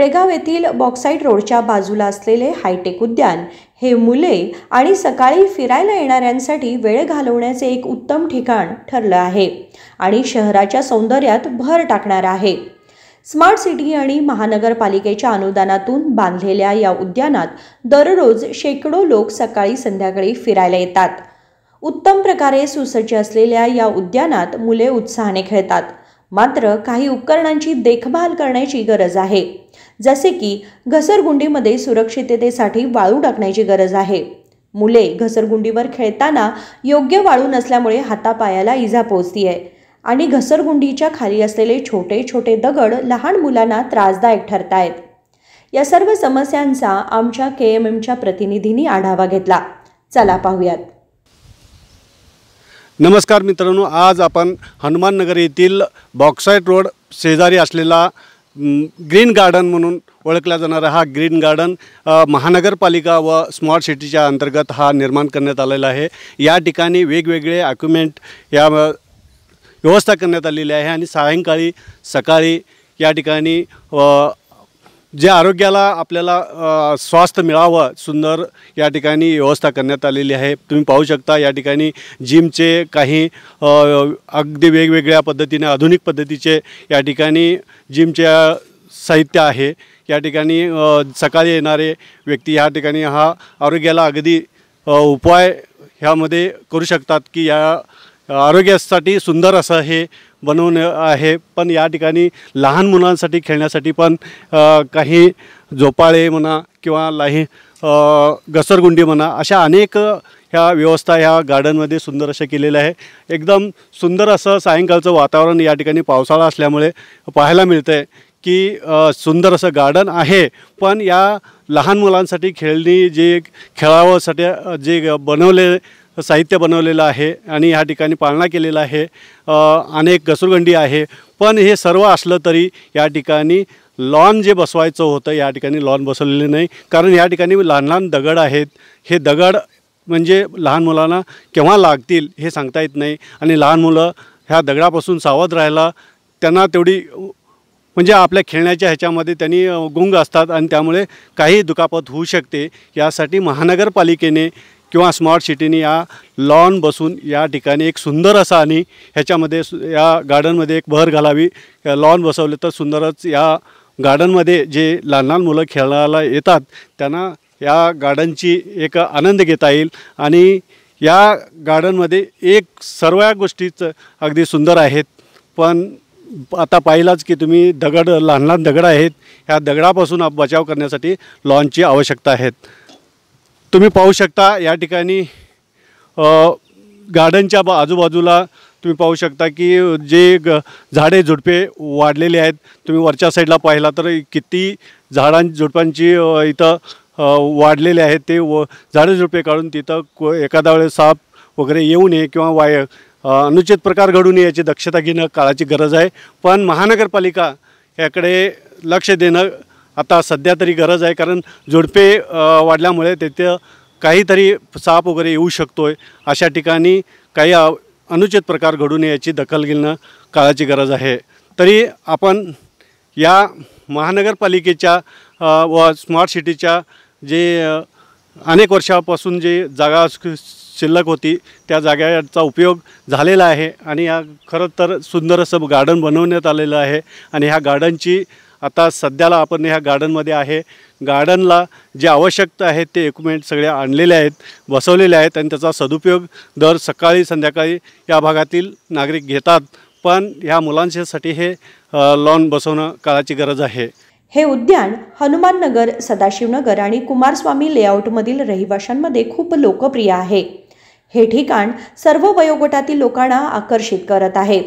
बेळगाव येथील बॉक्साईट रोडच्या बाजूला असलेले हायटेक उद्यान हे मुले आणि सकाळी फिरायला येणाऱ्यांसाठी वेळ घालवण्याचे एक उत्तम ठिकाण ठरलं आहे आणि शहराच्या सौंदर्यात भर टाकणार आहे। स्मार्ट सिटी आणि महानगरपालिकेच्या अनुदानातून बांधलेल्या या उद्यानात दररोज शेकडो लोक सकाळी संध्याकाळी फिरायला येतात। उत्तम प्रकारे सुसज्ज असलेल्या या उद्यानात मुले उत्साहाने खेळतात, मात्र काही उपकरणांची देखभाल करण्याची गरज आहे, जसे की घसरगुंडीमध्ये सुरक्षिततेसाठी वाळू टाकण्याची गरज आहे। मुले घसरगुंडीवर खेळताना योग्य वाळू नसल्यामुळे हातापायाला इजा पोहोचते आणि घसरगुंडीच्या खाली असलेले छोटे छोटे दगड लहान मुलांना त्रासदायक ठरतायत। या सर्व समस्यांचा आमच्या KMMच्या प्रतिनिधींनी आढावा घेतला। चला पाहूयात। नमस्कार मित्रांनो, आज आपण हनुमाननगर येथील बॉक्साईट रोड शेजारी असलेला ग्रीन गार्डन म्हणून ओळखला जाणारा हा ग्रीन गार्डन महानगरपालिका व स्मार्ट सिटीच्या अंतर्गत हा निर्माण करण्यात आलेला आहे। या ठिकाणी वेगवेगळे इक्विपमेंट या व्यवस्था करण्यात आलेली आहे आणि सायंकाळी सकाळी या ठिकाणी जे आरोग्याला आपल्याला स्वास्थ्य मिळावं सुंदर या ठिकाणी व्यवस्था करण्यात आलेली आहे। तुम्ही पाहू शकता या ठिकाणी जिमचे काही अगदी वेगवेगळ्या पद्धतीने आधुनिक पद्धतीचे या ठिकाणी जिमचे साहित्य आहे। या ठिकाणी सकाळी येणारे व्यक्ती या ठिकाणी हा आरोग्याला अगदी उपाय ह्यामध्ये करू शकतात की या आरोग्यासाठी सुंदर असं हे बनवणे आहे। पण या ठिकाणी लहान मुलांसाठी खेळण्यासाठी पण काही झोपाळे म्हणा किंवा घसरगुंडी म्हणा अशा अनेक ह्या व्यवस्था ह्या गार्डनमध्ये सुंदर अशा केलेल्या आहे। एकदम सुंदर असं सायंकाळचं वातावरण या ठिकाणी पावसाळा असल्यामुळे पाहायला मिळतंय की सुंदर असं गार्डन आहे। पण या लहान मुलांसाठी खेळणी जे खेळावसाठी जे साहित्य बनवलेलं आहे आणि या ठिकाणी पाळणा केलेला आहे, अनेक घसरगुंडी आहे। पण हे सर्व असलं तरी या ठिकाणी लॉन जे बसवायचं होतं या ठिकाणी लॉन बसवलेले नाही, कारण या ठिकाणी लहान लहान दगड आहेत। हे दगड म्हणजे लहान मुलांना केव्हा लागतील हे सांगता येत नाही आणि लहान मुलं ह्या दगडापासून सावध राहायला त्यांना तेवढी म्हणजे आपल्या खेळण्याच्या ह्याच्यामध्ये त्यांनी गुंग असतात आणि त्यामुळे काही दुखापत होऊ शकते। यासाठी महानगरपालिकेने किंवा स्मार्ट सिटीने या लॉन बसून या ठिकाणी एक सुंदर असा आणि ह्याच्यामध्ये या गार्डनमध्ये एक भर घालावी। लॉन बसवले तर सुंदरच या गार्डनमध्ये जे लहान लहान मुलं खेळायला येतात त्यांना या गार्डनची एक आनंद घेता येईल आणि या गार्डनमध्ये एक सर्व गोष्टीच अगदी सुंदर आहेत। पण आता पाहिलाच की तुम्ही लहान लहान दगड आहेत, ह्या दगडापासून बचाव करण्यासाठी लॉनची आवश्यकता आहे। तुम्ही पाहू शकता या ठिकाणी गार्डनच्या आजूबाजूला तुम्ही पाहू शकता की जे झाडे झुडपे वाढलेले आहेत। तुम्ही वरच्या साईडला पाहिला तर किती झुडपांची इथं वाढलेले आहेत। ते झाडे झुडपे काढून तिथं एखाद्या वेळेस साप वगैरे येऊ नये किंवा अनुचित प्रकार घडू नये याची दक्षता घेणं काळाची गरज आहे। पण महानगरपालिका याकडे लक्ष देणं आता सध्या तरी गरज आहे, कारण झुडपे वाढल्यामुळे तिथे काहीतरी साप वगैरे येऊ शकतोय। अशा ठिकाणी काही अनुचित प्रकार घडू नये याची दखल घेणं काळाची गरज आहे। तरी आपण या महानगरपालिकेच्या व स्मार्ट सिटीच्या जे अनेक वर्षापासून जे जागा शिल्लक होती त्या जागेचा उपयोग झालेला आहे आणि या खरं तर सुंदर असं गार्डन बनवण्यात आलेलं आहे आणि ह्या गार्डनची आता सध्याला आपण ह्या गार्डनमध्ये आहे। गार्डनला जे आवश्यकता आहेत ते इक्विपमेंट सगळे आणलेले आहेत, बसवलेले आहेत आणि त्याचा सदुपयोग दर सकाळी संध्याकाळी या भागातील नागरिक घेतात। पण ह्या मुलांसाठी हे लॉन बसवणं काळाची गरज आहे। हे उद्यान हनुमाननगर, सदाशिवनगर आणि कुमारस्वामी लेआउटमधील रहिवाशांमध्ये खूप लोकप्रिय आहे। हे ठिकाण सर्व वयोगटातील लोकांना आकर्षित करत आहे।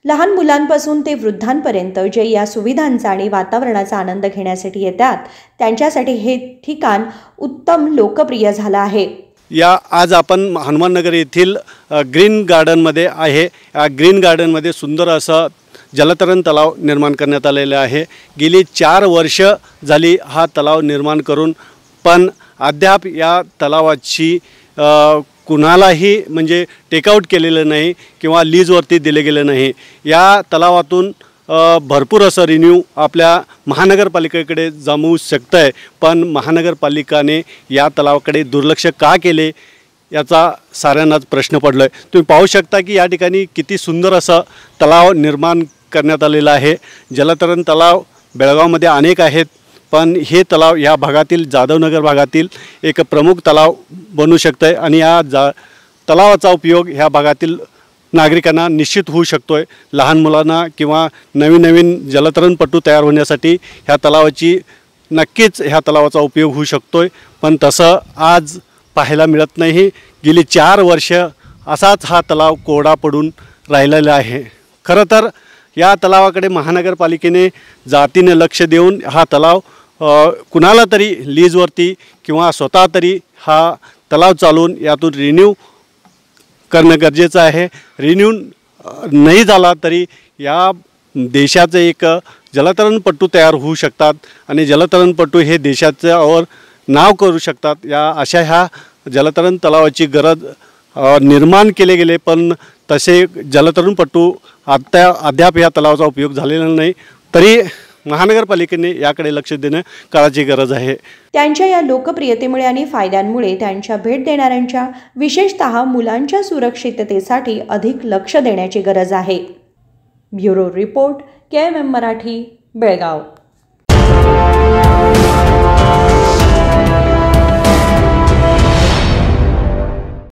लहान मुलांपासून ते वृद्धांपर्यंत जे या सुविधांचा आणि वातावरणाचा आनंद घेण्यासाठी येतात त्यांच्यासाठी हे ठिकाण उत्तम लोकप्रिय झालं आहे। आज आपण हनुमाननगर येथील ग्रीन गार्डनमध्ये आहे। या ग्रीन गार्डनमध्ये सुंदर असं जलतरण तलाव निर्माण करण्यात आलेला आहे। गेली 4 वर्ष झाली हा तलाव निर्माण करून, पण अद्याप या तलावाची कुणालाही म्हणजे टेकआउट केलेलं नाही किंवा लीजवरती दिले गेले नाही। या तलावातून भरपूर असं रिन्यू आपल्या महानगरपालिकेकडे जमवू शकतं आहे, पण महानगरपालिकाने या तलावाकडे दुर्लक्ष का केले याचा साऱ्यांनाच प्रश्न पडला आहे। तुम्ही पाहू शकता की या ठिकाणी किती सुंदर असं तलाव निर्माण करण्यात आलेलं आहे। जलतरण तलाव बेळगावमध्ये अनेक आहेत, पण हे तलाव या भागातील जाधवनगर भागातील एक प्रमुख तलाव बनू शकतं आहे आणि या तलावाचा उपयोग ह्या भागातील नागरिकांना निश्चित होऊ शकतो आहे। लहान मुलांना किंवा नवीन नवीन जलतरणपटू तयार होण्यासाठी ह्या तलावाची नक्कीच ह्या तलावाचा उपयोग होऊ शकतो आहे, पण तसं आज पाहायला मिळत नाही। गेली 4 वर्ष असाच हा तलाव कोरडा पडून राहिलेला आहे। खरं तर या तलावाकडे महानगरपालिकेने जातीने लक्ष देऊन हा तलाव कुणाला तरी लीजवरती किंवा स्वतः तरी हा तलाव चालवून यातून रिन्यू करणं गरजेचं आहे। रिन्यू नाही झाला तरी या देशाचे एक जलतरणपटू तयार होऊ शकतात आणि जलतरणपटू हे देशाच्यावर नाव करू शकतात। या अशा ह्या जलतरण तलावाची गरज निर्माण केले गेले, पण तसे जलतरणपटू अद्याप या तलावाचा उपयोग झालेला नाही। तरी महानगरपालिकेने याकडे लक्ष देणं काळाची गरज आहे। त्यांच्या या लोकप्रियतेमुळे आणि फायद्यांमुळे त्यांच्या भेट देणाऱ्यांच्या विशेषतः मुलांच्या सुरक्षिततेसाठी अधिक लक्ष देण्याची गरज आहे। Bureau report KMM Marathi, Belgaum.